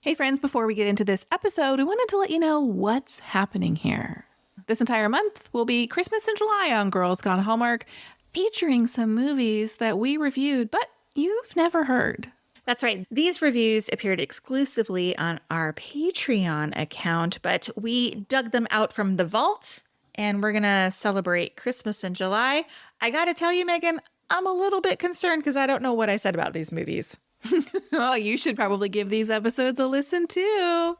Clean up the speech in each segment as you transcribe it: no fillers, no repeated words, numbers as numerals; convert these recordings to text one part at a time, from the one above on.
Hey friends, before we get into this episode, we wanted to let you know what's happening here. This entire month will be Christmas in July on Girls Gone Hallmark, featuring some movies that we reviewed, but you've never heard. That's right. These reviews appeared exclusively on our Patreon account, but we dug them out from the vault, and we're going to celebrate Christmas in July. I got to tell you, Megan, I'm a little bit concerned because I don't know what I said about these movies. Oh, you should probably give these episodes a listen too.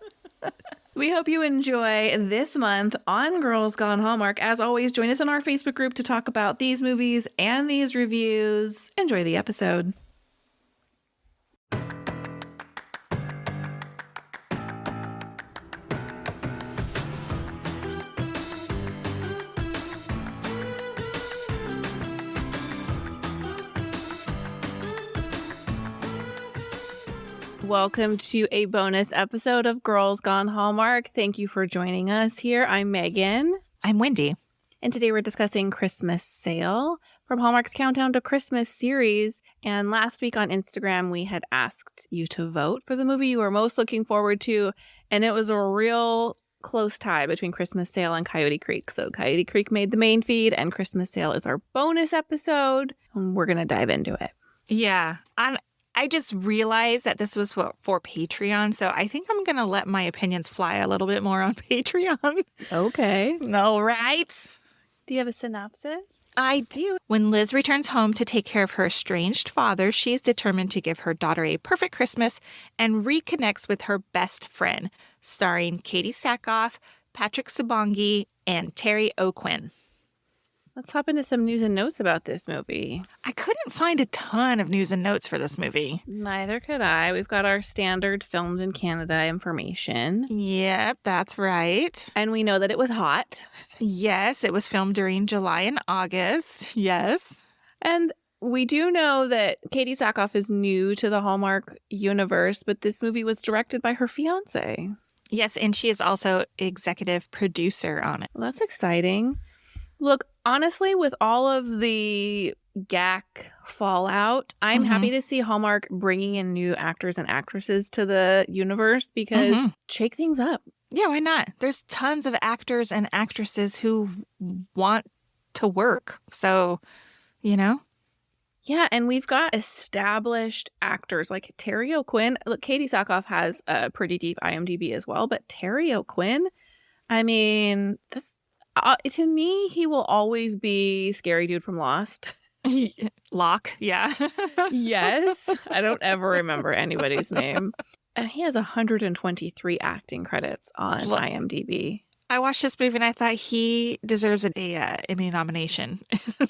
We hope you enjoy this month on Girls Gone Hallmark. As always, join us on our Facebook group to talk about these movies and these reviews. Enjoy the episode. Welcome to a bonus episode of Girls Gone Hallmark. Thank you for joining us here. I'm Megan. I'm Wendy. And today we're discussing Christmas Sale from Hallmark's Countdown to Christmas series. And last week on Instagram, we had asked you to vote for the movie you were most looking forward to. And it was a real close tie between Christmas Sale and Coyote Creek. So Coyote Creek made the main feed and Christmas Sale is our bonus episode. And we're going to dive into it. Yeah. I just realized that this was for Patreon, so I think I'm going to let my opinions fly a little bit more on Patreon. Okay. All right. Do you have a synopsis? I do. When Liz returns home to take care of her estranged father, she is determined to give her daughter a perfect Christmas and reconnects with her best friend, starring Katee Sackhoff, Patrick Sabongui, and Terry O'Quinn. Let's hop into some news and notes about this movie. I couldn't find a ton of news and notes for this movie. Neither could I. We've got our standard filmed in Canada information. Yep, that's right. And we know that it was hot. Yes, it was filmed during July and August. Yes. And we do know that Katee Sackhoff is new to the Hallmark universe, but this movie was directed by her fiancé. Yes, and she is also executive producer on it. Well, that's exciting. Look, honestly, with all of the GAC fallout, I'm happy to see Hallmark bringing in new actors and actresses to the universe because shake things up. Yeah, why not? There's tons of actors and actresses who want to work. So, you know. Yeah, and we've got established actors like Terry O'Quinn. Look, Katee Sackhoff has a pretty deep IMDb as well, but Terry O'Quinn, I mean, that's... to me, he will always be Scary Dude from Lost. Locke, yeah. Yes. I don't ever remember anybody's name. And he has 123 acting credits on IMDb. I watched this movie and I thought he deserves an Emmy nomination.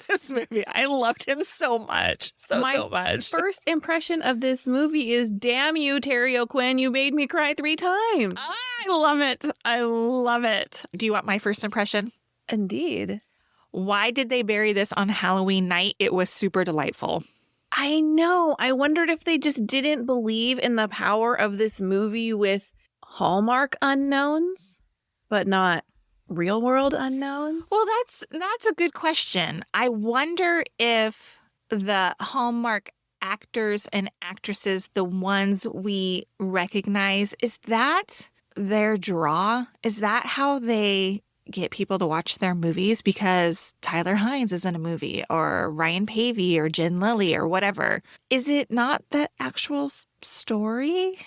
This movie, I loved him so much. So much. My first impression of this movie is, damn you, Terry O'Quinn, you made me cry 3 times. I love it. I love it. Do you want my first impression? Indeed. Why did they bury this on Halloween night? It was super delightful. I know. I wondered if they just didn't believe in the power of this movie with Hallmark unknowns, but not real world unknowns. Well, that's a good question. I wonder if the Hallmark actors and actresses, the ones we recognize, is that their draw? Is that how they get people to watch their movies? Because Tyler Hynes is in a movie, or Ryan Pavey, or Jen Lilly, or whatever. Is it not the actual story?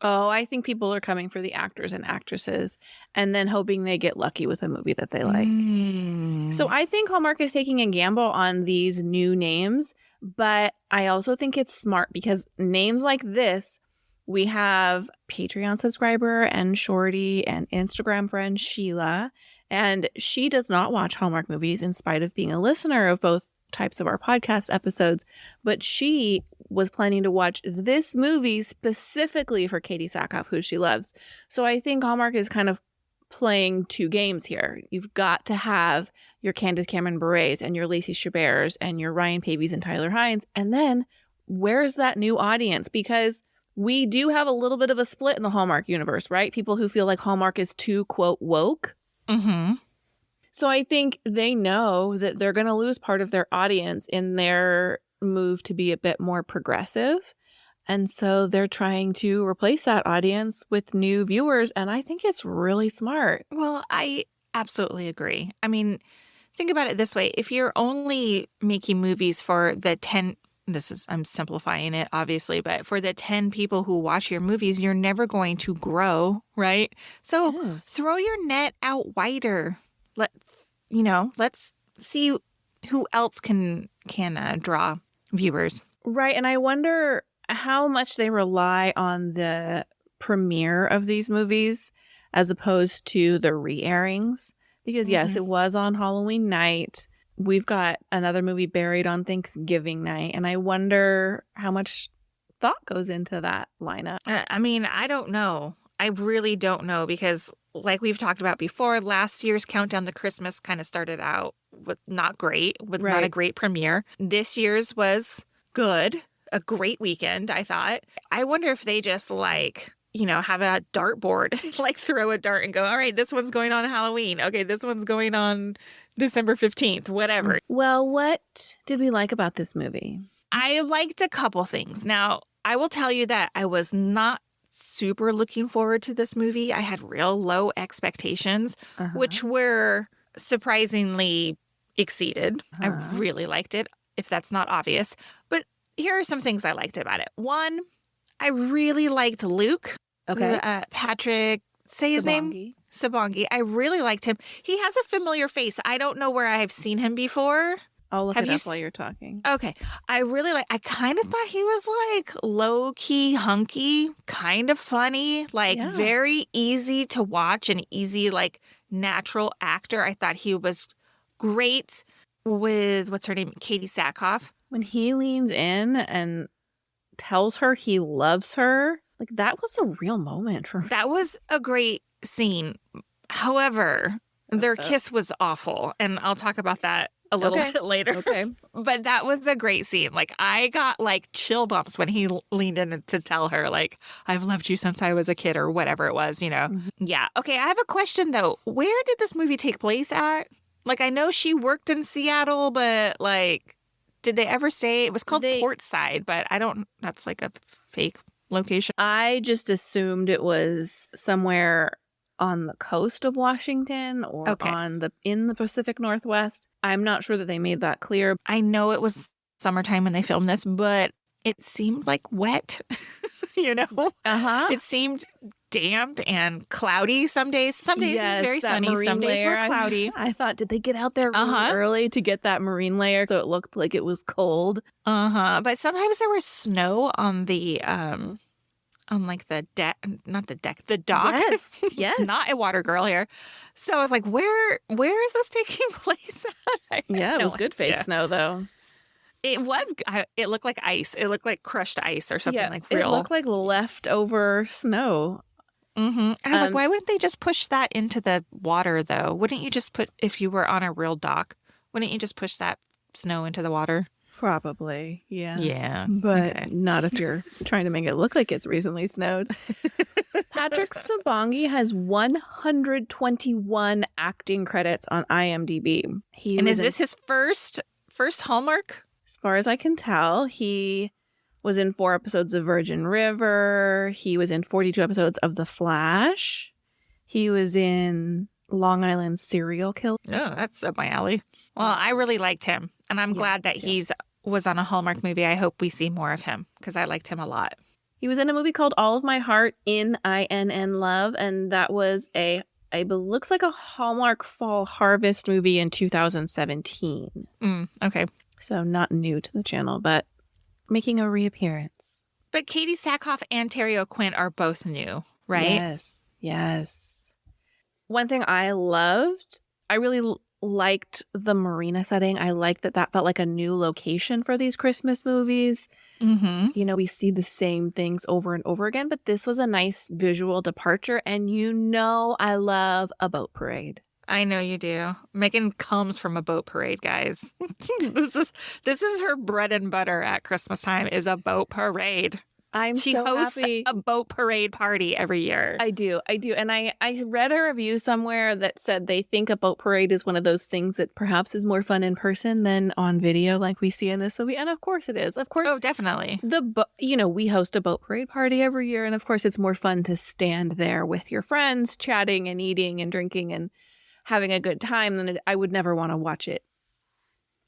Oh, I think people are coming for the actors and actresses and then hoping they get lucky with a movie that they like. So I think Hallmark is taking a gamble on these new names, but I also think it's smart because names like this, we have Patreon subscriber and Shorty and Instagram friend Sheila, and she does not watch Hallmark movies in spite of being a listener of both types of our podcast episodes, but she was planning to watch this movie specifically for Katee Sackhoff, who she loves. So I think Hallmark is kind of playing 2 games here. You've got to have your Candace Cameron Bure's and your Lacey Chabert's and your Ryan Paveys and Tyler Hynes. And then where's that new audience? Because we do have a little bit of a split in the Hallmark universe, right? People who feel like Hallmark is too, quote, woke. So I think they know that they're going to lose part of their audience in their move to be a bit more progressive. And so they're trying to replace that audience with new viewers. And I think it's really smart. Well, I absolutely agree. I mean, think about it this way. If you're only making movies for the 10, I'm simplifying it, obviously, but for the 10 people who watch your movies, you're never going to grow, right? So throw your net out wider. Let's see who else can draw viewers. Right. And I wonder how much they rely on the premiere of these movies as opposed to the re-airings. Because, yes, it was on Halloween night. We've got another movie buried on Thanksgiving night. And I wonder how much thought goes into that lineup. I mean, I don't know. I really don't know because like we've talked about before, last year's Countdown to Christmas kind of started out with not a great premiere. This year's was good. A great weekend, I thought. I wonder if they just have a dartboard, like throw a dart and go, all right, this one's going on Halloween. Okay, this one's going on December 15th, whatever. Well, what did we like about this movie? I liked a couple things. Now, I will tell you that I was not super looking forward to this movie. I had real low expectations, which were surprisingly exceeded. I really liked it, if that's not obvious. But here are some things I liked about it. One, I really liked Luke. Okay. Patrick, say his name? Sabongui. I really liked him. He has a familiar face. I don't know where I've seen him before. I'll look it up while you're talking. Okay. I kind of thought he was low-key hunky, kind of funny, very easy to watch, an easy, natural actor. I thought he was great with, what's her name? Katee Sackhoff. When he leans in and tells her he loves her, that was a real moment for me. That was a great scene. However, their kiss was awful, and I'll talk about that a little bit later. Okay. But that was a great scene. I got chill bumps when he leaned in to tell her I've loved you since I was a kid or whatever it was, Yeah. Okay, I have a question though. Where did this movie take place at? I know she worked in Seattle, but did they ever say it was called Portside, but that's a fake location. I just assumed it was somewhere on the coast of Washington or in the Pacific Northwest. I'm not sure that they made that clear. I know it was summertime when they filmed this, but it seemed wet, It seemed damp and cloudy some days. Some days it was very sunny. Some days were cloudy. I thought, did they get out there really early to get that marine layer so it looked like it was cold? But sometimes there was snow on the the deck, not the deck, the dock. Yes. Not a water girl here. So I was like, where is this taking place at? It was good fake snow though. It looked like ice. It looked like crushed ice or something real. It looked like leftover snow. I was like, why wouldn't they just push that into the water though? Wouldn't you just if you were on a real dock, wouldn't you just push that snow into the water? Probably, yeah. Yeah. But not if you're trying to make it look like it's recently snowed. Patrick Sabongui has 121 acting credits on IMDb. Is this his first Hallmark? As far as I can tell, he was in 4 episodes of Virgin River. He was in 42 episodes of The Flash. He was in Long Island Serial Killer. Oh, that's up my alley. Well, I really liked him. And I'm glad that he's was on a Hallmark movie. I hope we see more of him because I liked him a lot. He was in a movie called All of My Heart in INN Love. And that was looks like a Hallmark Fall Harvest movie in 2017. Okay. So not new to the channel, but making a reappearance. But Katee Sackhoff and Terry O'Quinn are both new, right? Yes. One thing I loved, I really liked the marina setting. I liked that felt like a new location for these Christmas movies. We see the same things over and over again, but this was a nice visual departure. And I love a boat parade. I know you do. Megan comes from a boat parade, guys. This is her bread and butter at Christmas time is a boat parade. She so hosts happy. a boat parade party every year. I do. And I read a review somewhere that said they think a boat parade is one of those things that perhaps is more fun in person than on video like we see in this movie. And of course it is. Of course. Oh, definitely. We host a boat parade party every year. And of course it's more fun to stand there with your friends, chatting and eating and drinking and having a good time than I would never want to watch it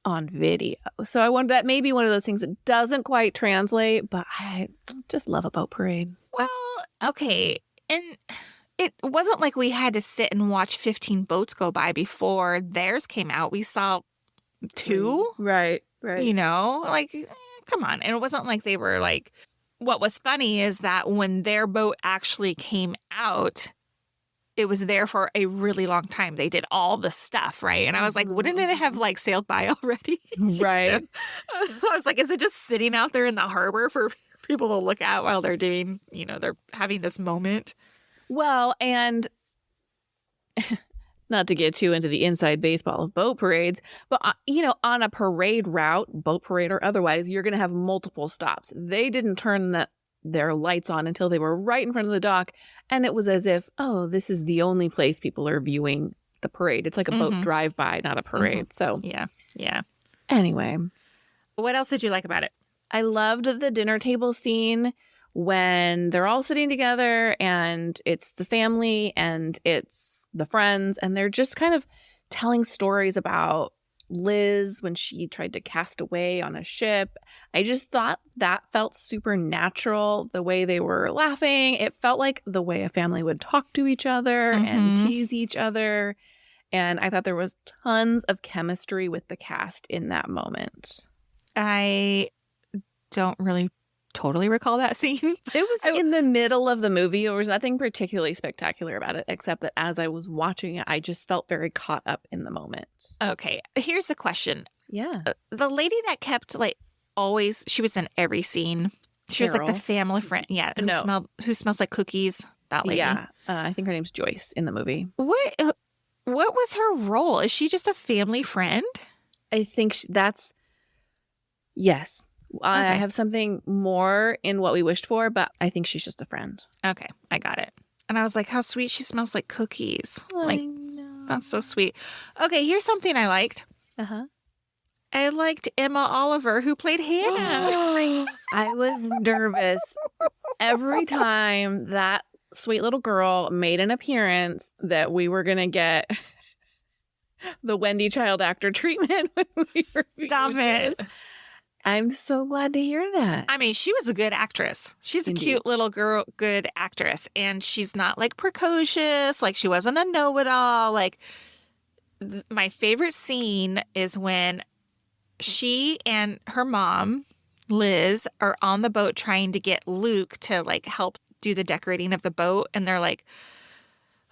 on video. So I wonder, that may be one of those things that doesn't quite translate, but I just love a boat parade. Well, okay. And it wasn't like we had to sit and watch 15 boats go by before theirs came out. We saw 2. Right. You know, like, come on. And it wasn't like they were like, what was funny is that when their boat actually came out, it was there for a really long time. They did all the stuff, right? And I was like, wouldn't it have like sailed by already? Right. So I was like, is it just sitting out there in the harbor for people to look at while they're doing, they're having this moment? Well, and not to get too into the inside baseball of boat parades, but, on a parade route, boat parade or otherwise, you're going to have multiple stops. They didn't turn their lights on until they were right in front of the dock. And it was as if, oh, this is the only place people are viewing the parade. It's like a boat drive-by, not a parade. So yeah. Anyway. What else did you like about it? I loved the dinner table scene when they're all sitting together and it's the family and it's the friends and they're just kind of telling stories about Liz when she tried to cast away on a ship. I just thought that felt super natural, the way they were laughing. It felt like the way a family would talk to each other and tease each other. And I thought there was tons of chemistry with the cast in that moment. I don't really totally recall that scene. It was in the middle of the movie. There was nothing particularly spectacular about it, except that as I was watching it, I just felt very caught up in the moment. Okay, here's the question. Yeah. The lady that kept always, she was in every scene. She was like the family friend. Yeah. Who smells like cookies. That lady. Yeah. I think her name's Joyce in the movie. What was her role? Is she just a family friend? I think yes. Okay. I have something more in What We Wished For, but I think she's just a friend. Okay, I got it. And I was like, how sweet she smells like cookies. I know. That's so sweet. Okay, here's something I liked. I liked Emma Oliver, who played Hannah. I was nervous every time that sweet little girl made an appearance that we were going to get the Wendy child actor treatment when we were Stop it. I'm so glad to hear that. I mean, she was a good actress. She's a cute little girl, good actress. And she's not precocious, she wasn't a know-it-all. My favorite scene is when she and her mom, Liz, are on the boat trying to get Luke to help do the decorating of the boat. And they're like,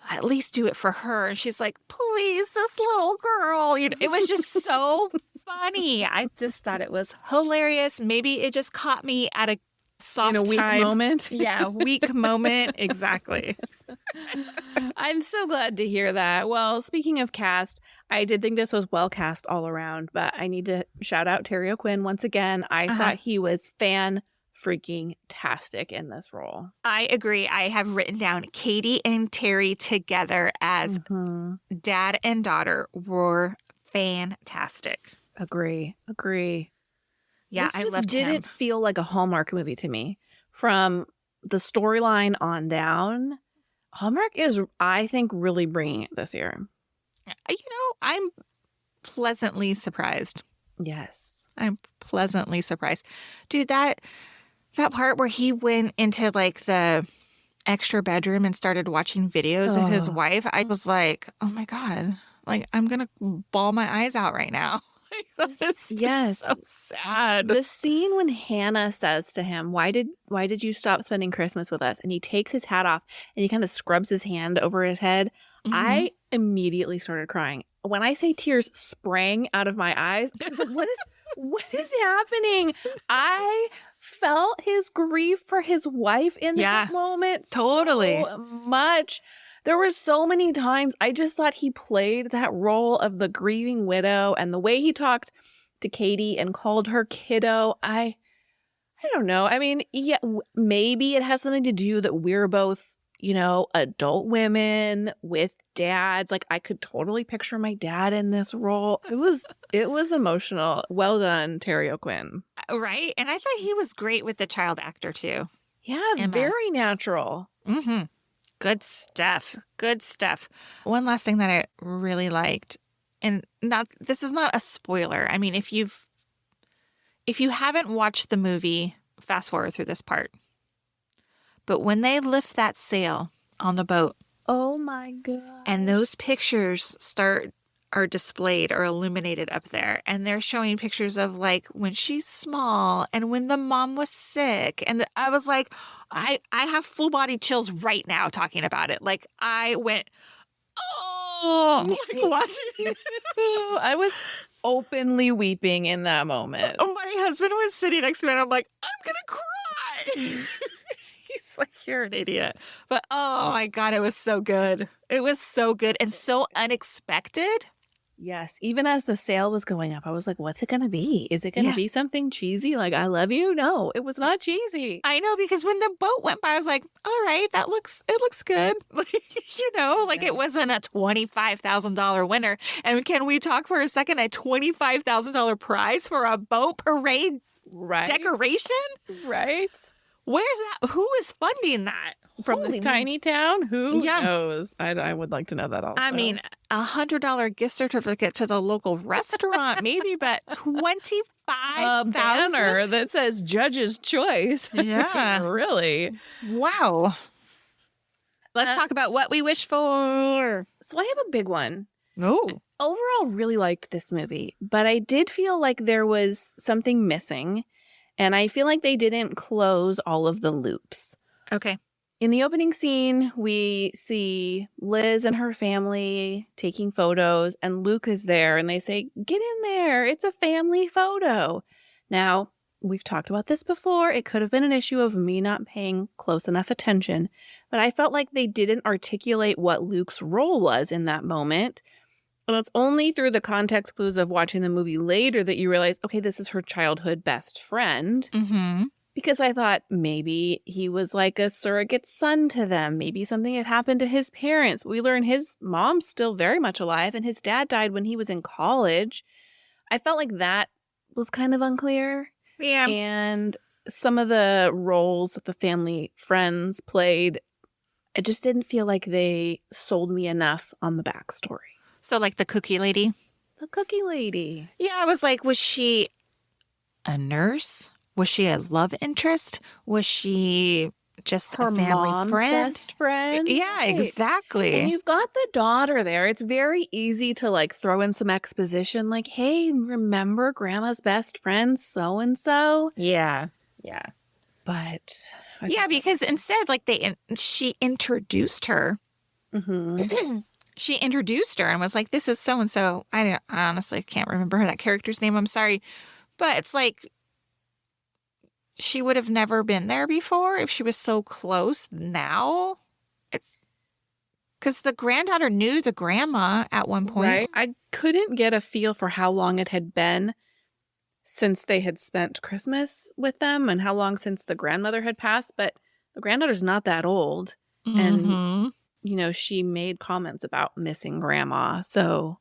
at least do it for her. And she's like, please, this little girl. It was just so funny. I just thought it was hilarious. Maybe it just caught me at a soft weak moment. Yeah, weak moment. Exactly. I'm so glad to hear that. Well, speaking of cast, I did think this was well cast all around, but I need to shout out Terry O'Quinn once again. I thought he was fan-freaking-tastic in this role. I agree. I have written down Katee and Terry together as dad and daughter were fantastic. Agree. Yeah, I loved him. Didn't feel like a Hallmark movie to me. From the storyline on down, Hallmark is, I think, really bringing it this year. I'm pleasantly surprised. Yes. I'm pleasantly surprised. Dude, that part where he went into the extra bedroom and started watching videos of his wife, I was like, oh my God, I'm going to bawl my eyes out right now. Yes. So sad. The scene when Hannah says to him, why did you stop spending Christmas with us? And he takes his hat off and he kind of scrubs his hand over his head. I immediately started crying. When I say tears sprang out of my eyes, I was like, what is happening? I felt his grief for his wife in that moment. Totally. So much. There were so many times I just thought he played that role of the grieving widow, and the way he talked to Katee and called her kiddo. I I don't know. I mean, yeah, maybe it has something to do that we're both, adult women with dads. Like I could totally picture my dad in this role. It was emotional. Well done, Terry O'Quinn. Right? And I thought he was great with the child actor too. Yeah, Emma. very natural. Mm-hmm. Good stuff. Good stuff. One last thing that I really liked, and this is not a spoiler. I mean, if you haven't watched the movie, fast forward through this part. But when they lift that sail on the boat, oh my god! and those pictures are displayed or illuminated up there, and they're showing pictures of like when she's small and when the mom was sick, and I was like, I have full body chills right now talking about it. Like I went, oh, like watching it. I was openly weeping in that moment. Oh, my husband was sitting next to me, and I'm like, I'm gonna cry. He's like, you're an idiot. But oh my God, it was so good. It was so good and so unexpected. Yes. Even as the sail was going up, I was like, what's it going to be? Is it going to be something cheesy? Like, I love you? No, it was not cheesy. I know, because when the boat went by, I was like, all right, it looks good. Like, it wasn't a $25,000 winner. And can we talk for a second? A $25,000 prize for a boat parade decoration? Right. Where's that? Who is funding that? From this tiny town? Who knows? I would like to know that also. I mean, $100 gift certificate to the local restaurant, maybe, but $25,000? A banner that says Judge's Choice. Yeah. Really? Wow. Let's talk about what we wish for. So I have a big one. Oh. Overall, really liked this movie, but I did feel like there was something missing, and I feel like they didn't close all of the loops. Okay. In the opening scene, we see Liz and her family taking photos, and Luke is there, and they say, get in there. It's a family photo. Now, we've talked about this before. It could have been an issue of me not paying close enough attention, but I felt like they didn't articulate what Luke's role was in that moment. And it's only through the context clues of watching the movie later that you realize, okay, this is her childhood best friend. Mm-hmm. Because I thought maybe he was like a surrogate son to them. Maybe something had happened to his parents. We learn his mom's still very much alive, and his dad died when he was in college. I felt like that was kind of unclear. Yeah. And some of the roles that the family friends played, I just didn't feel like they sold me enough on the backstory. So like the cookie lady? The cookie lady. Yeah, I was like, was she a nurse? Was she a love interest? Was she just her a family mom's friend? best friend? Yeah, Right. exactly. And you've got the daughter there. It's very easy to like throw in some exposition like, hey, remember grandma's best friend so-and-so? Yeah. Yeah. But Yeah, because instead, like she introduced her. Mm-hmm. She introduced her and was like, this is so-and-so. I honestly can't remember that character's name. I'm sorry. But it's like, she would have never been there before if she was so close now. It's because the granddaughter knew the grandma at one point. Right. I couldn't get a feel for how long it had been since they had spent Christmas with them and how long since the grandmother had passed. But the granddaughter's not that old. Mm-hmm. And, she made comments about missing grandma. So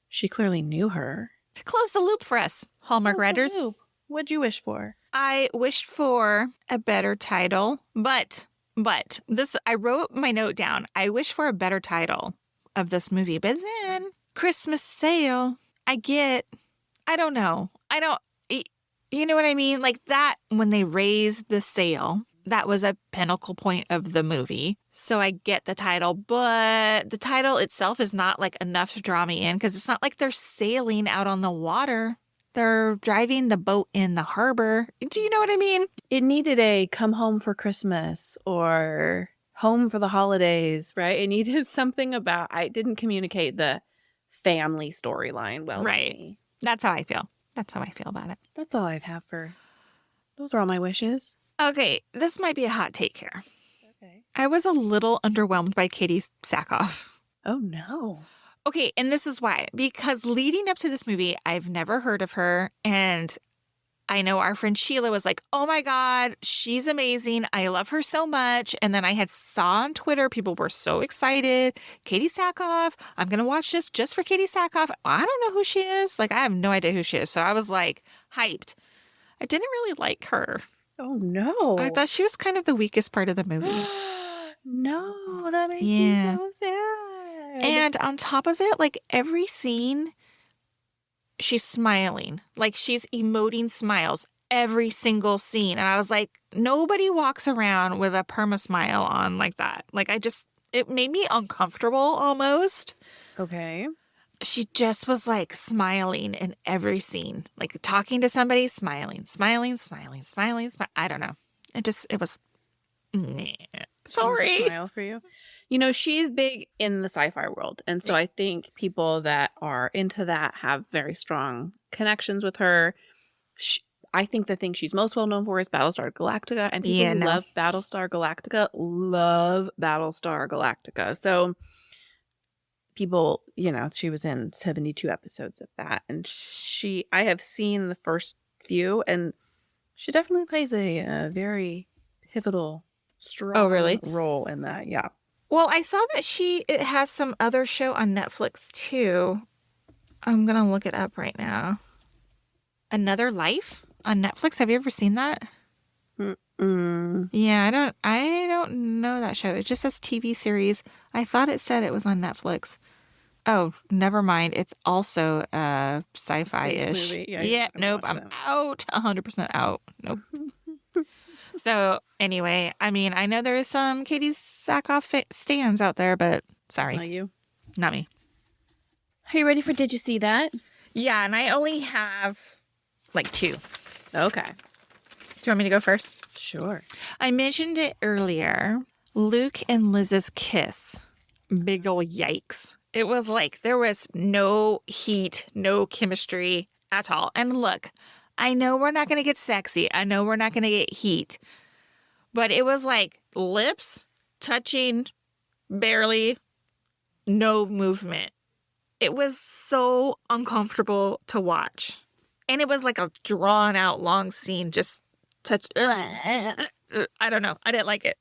she clearly knew her. Close the loop for us, Hallmark writers. What'd you wish for? I wished for a better title, but this, I wrote my note down. I wish for a better title of this movie, but then Christmas Sale, I don't know. You know what I mean? Like that, when they raised the sail, that was a pinnacle point of the movie. So I get the title, but the title itself is not like enough to draw me in because it's not like they're sailing out on the water. They're driving the boat in the harbor. Do you know what I mean? It needed a come home for Christmas or home for the holidays, right? It needed something about, I didn't communicate the family storyline well. Right. To me. That's how I feel. That's how I feel about it. That's all I have those are all my wishes. Okay, this might be a hot take here. Okay. I was a little underwhelmed by Katee Sackhoff. Oh, no. Okay, and this is why. Because leading up to this movie, I've never heard of her, and I know our friend Sheila was like, oh my God, she's amazing. I love her so much. And then I had saw on Twitter, people were so excited. Katee Sackhoff, I'm going to watch this just for Katee Sackhoff. I don't know who she is. Like, I have no idea who she is. So I was like hyped. I didn't really like her. Oh, no. I thought she was kind of the weakest part of the movie. No, that makes me so sad. And on top of it, like every scene, she's smiling. Like she's emoting smiles every single scene. And I was like, nobody walks around with a perma smile on like that. Like it made me uncomfortable almost. Okay. She just was like smiling in every scene, like talking to somebody, smiling. I don't know. It was, sorry. Smile for you. You know, she's big in the sci-fi world. And so I think people that are into that have very strong connections with her. I think the thing she's most well known for is Battlestar Galactica. And people who love Battlestar Galactica love Battlestar Galactica. So people, you know, she was in 72 episodes of that. And I have seen the first few, and she definitely plays a very pivotal, strong role in that. Yeah. Well, I saw that it has some other show on Netflix too. I'm going to look it up right now. Another Life on Netflix. Have you ever seen that? Yeah, I don't know that show. It just says TV series. I thought it said it was on Netflix. Oh, never mind. It's also sci-fi-ish. Yeah, nope. I'm out. 100% out. Nope. So anyway, I mean, I know there is some Katee Sackhoff stands out there, but sorry. It's not you. Not me. Are you ready for Did You See That? Yeah, and I only have like 2. Okay. Do you want me to go first? Sure. I mentioned it earlier. Luke and Liz's kiss. Big ol' yikes. It was like there was no heat, no chemistry at all. And look, I know we're not going to get sexy. I know we're not going to get heat. But it was like lips touching, barely, no movement. It was so uncomfortable to watch. And it was like a drawn out long scene, just touch. I don't know. I didn't like it.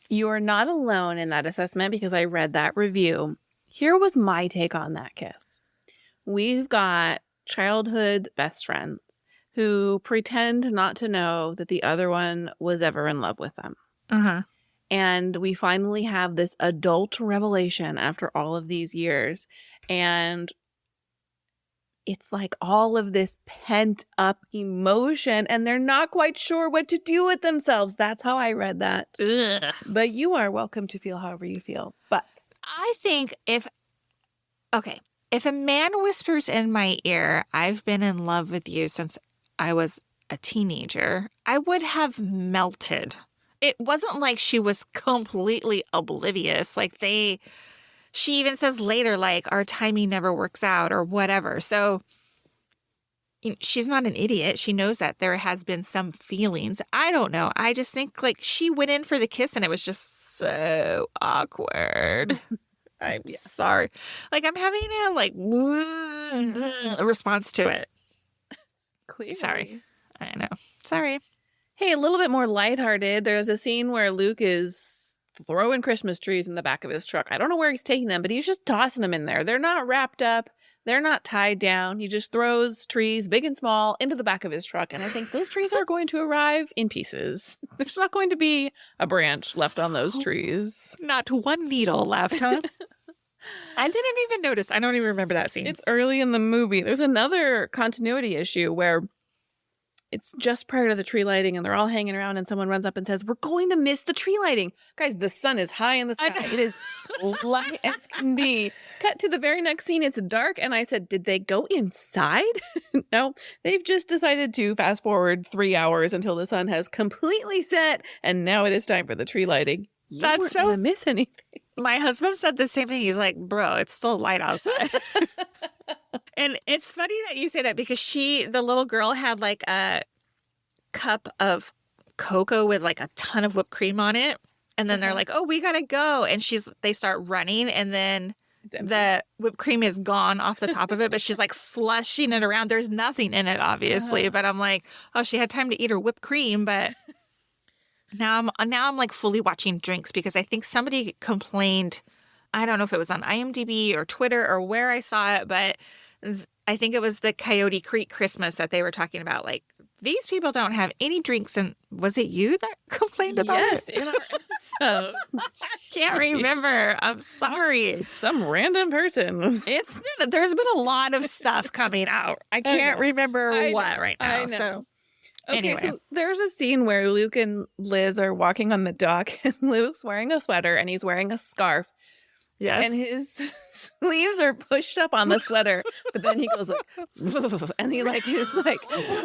You are not alone in that assessment because I read that review. Here was my take on that kiss. We've got childhood best friends who pretend not to know that the other one was ever in love with them. Uh-huh. And we finally have this adult revelation after all of these years. And it's like all of this pent up emotion, and they're not quite sure what to do with themselves. That's how I read that. Ugh. But you are welcome to feel however you feel. But I think if a man whispers in my ear, I've been in love with you since I was a teenager, I would have melted. It wasn't like she was completely oblivious. Like she even says later, like, our timing never works out or whatever. So she's not an idiot. She knows that there has been some feelings. I don't know. I just think like she went in for the kiss and it was just so awkward. I'm sorry. Like I'm having a response to it. clearly. Sorry. I know. Sorry. Hey, a little bit more lighthearted. There's a scene where Luke is throwing Christmas trees in the back of his truck. I don't know where he's taking them, but he's just tossing them in there. They're not wrapped up. They're not tied down. He just throws trees, big and small, into the back of his truck. And I think those trees are going to arrive in pieces. There's not going to be a branch left on those trees. Not one needle left, huh? I didn't even notice. I don't even remember that scene. It's early in the movie. There's another continuity issue where it's just prior to the tree lighting and they're all hanging around and someone runs up and says, we're going to miss the tree lighting. Guys, the sun is high in the sky. It is light as can be. Cut to the very next scene. It's dark. And I said, did they go inside? No, they've just decided to fast forward 3 hours until the sun has completely set. And now it is time for the tree lighting. That's so gonna miss anything. My husband said the same thing. He's like, bro, it's still light outside. And it's funny that you say that because the little girl had like a cup of cocoa with like a ton of whipped cream on it. And then they're like, oh, we gotta go. And they start running. And then the whipped cream is gone off the top of it, but she's like slushing it around. There's nothing in it, obviously. But I'm like, oh, she had time to eat her whipped cream. But now I'm like fully watching drinks because I think somebody complained. I don't know if it was on IMDb or Twitter or where I saw it, but I think it was the Coyote Creek Christmas that they were talking about. Like, these people don't have any drinks. And was it you that complained about it? Yes, in our episode. I can't remember. I'm sorry. Some random person. There's been a lot of stuff coming out. I can't remember what right now. I know. So Okay, anyway. so there's a scene where Luke and Liz are walking on the dock, and Luke's wearing a sweater and he's wearing a scarf. Yes. And his sleeves are pushed up on the sweater, but then he goes like, and he like is like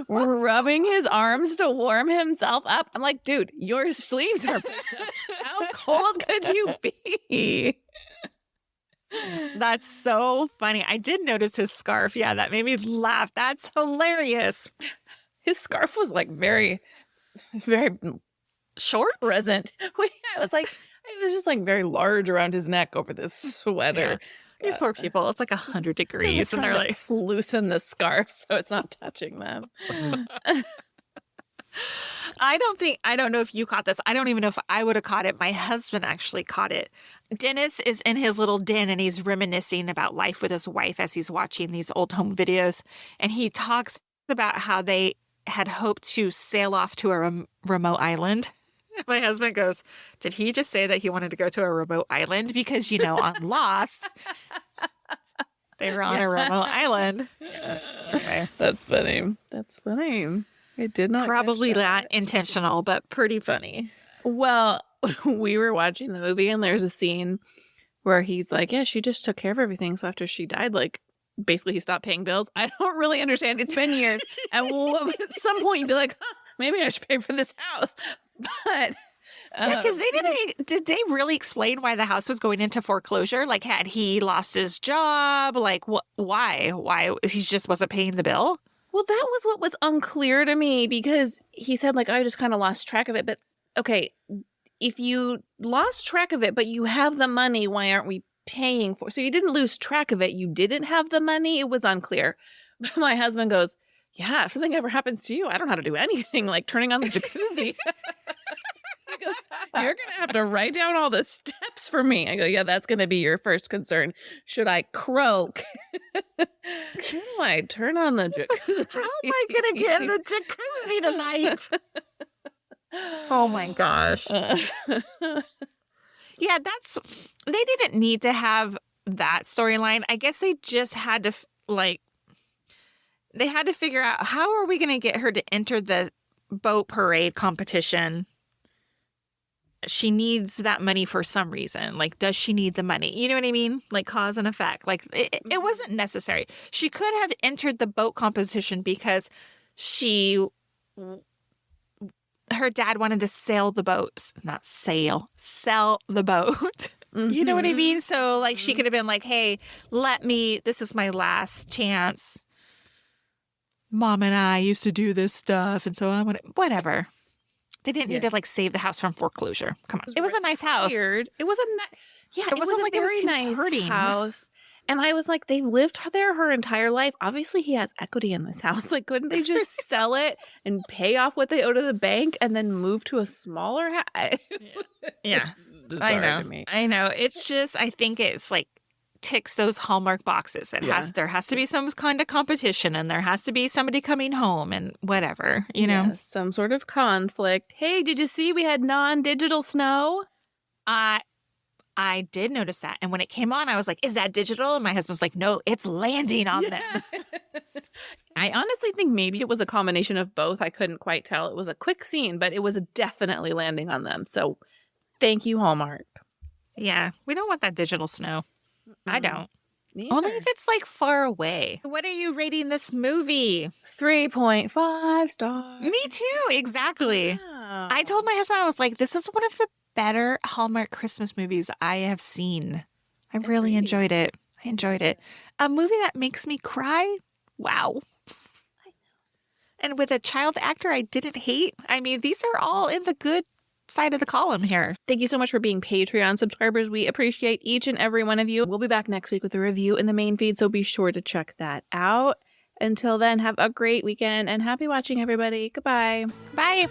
rubbing his arms to warm himself up. I'm like, dude, your sleeves are pushed up. How cold could you be? That's so funny. I did notice his scarf. Yeah, that made me laugh. That's hilarious. His scarf was like very, very Short? present. I was like, it was just like very large around his neck over this sweater. Yeah. These poor people. It's like 100 degrees, and they're like, loosen the scarf so it's not touching them. I don't know if you caught this. I don't even know if I would have caught it. My husband actually caught it. Dennis is in his little den and he's reminiscing about life with his wife as he's watching these old home videos. And he talks about how they had hoped to sail off to a remote island. My husband goes, did he just say that he wanted to go to a remote island? Because, on Lost, they were on a remote island. Anyway. That's funny. That's funny. I did not Probably catch that. not intentional, but pretty funny. Well, we were watching the movie and there's a scene where he's like, yeah, she just took care of everything. So after she died, like, basically he stopped paying bills. I don't really understand. It's been years. And at some point you'd be like, maybe I should pay for this house. But because did they really explain why the house was going into foreclosure? Like, had he lost his job? Like, why he just wasn't paying the bill? Well, that was what was unclear to me because he said, like, I just kind of lost track of it. But okay, if you lost track of it, but you have the money, why aren't we paying for? So you didn't lose track of it. You didn't have the money. It was unclear. But my husband goes, yeah, if something ever happens to you, I don't know how to do anything like turning on the jacuzzi. He goes, you're going to have to write down all the steps for me. I go, yeah, that's going to be your first concern. Should I croak? How do I turn on the jacuzzi? How am I going to get in the jacuzzi tonight? Oh my gosh. Yeah, they didn't need to have that storyline. I guess they just had to they had to figure out how are we going to get her to enter the boat parade competition. She needs that money for some reason. Like, does she need the money? You know what I mean? Like cause and effect. Like it wasn't necessary. She could have entered the boat competition because her dad wanted to sail the boat. Not sail, sell the boat. Mm-hmm. You know what I mean? So like she could have been like, hey, this is my last chance. Mom and I used to do this stuff. And so I'm going to, whatever. They didn't need to like save the house from foreclosure. Come on. It was a nice house. It was it wasn't like very it was nice hurting. house. And I was like, they've lived there her entire life. Obviously, he has equity in this house. Like, couldn't they just sell it and pay off what they owe to the bank and then move to a smaller house? Yeah. I know. It's just, I think it's like ticks those Hallmark boxes. There has to be some kind of competition and there has to be somebody coming home and whatever, you know? Some sort of conflict. Hey, did you see we had non-digital snow? I did notice that. And when it came on, I was like, is that digital? And my husband's like, no, it's landing on them. I honestly think maybe it was a combination of both. I couldn't quite tell. It was a quick scene, but it was definitely landing on them. So thank you, Hallmark. Yeah, we don't want that digital snow. I don't. Neither. Only if it's like far away. What are you rating this movie? 3.5 stars. Me too. Exactly. Wow. I told my husband, I was like, this is one of the better Hallmark Christmas movies I have seen. I really enjoyed it. A movie that makes me cry? Wow. And with a child actor I didn't hate. I mean, these are all in the good side of the column here. Thank you so much for being Patreon subscribers. We appreciate each and every one of you. We'll be back next week with a review in the main feed, so be sure to check that out. Until then, have a great weekend and happy watching, everybody. Goodbye. Bye.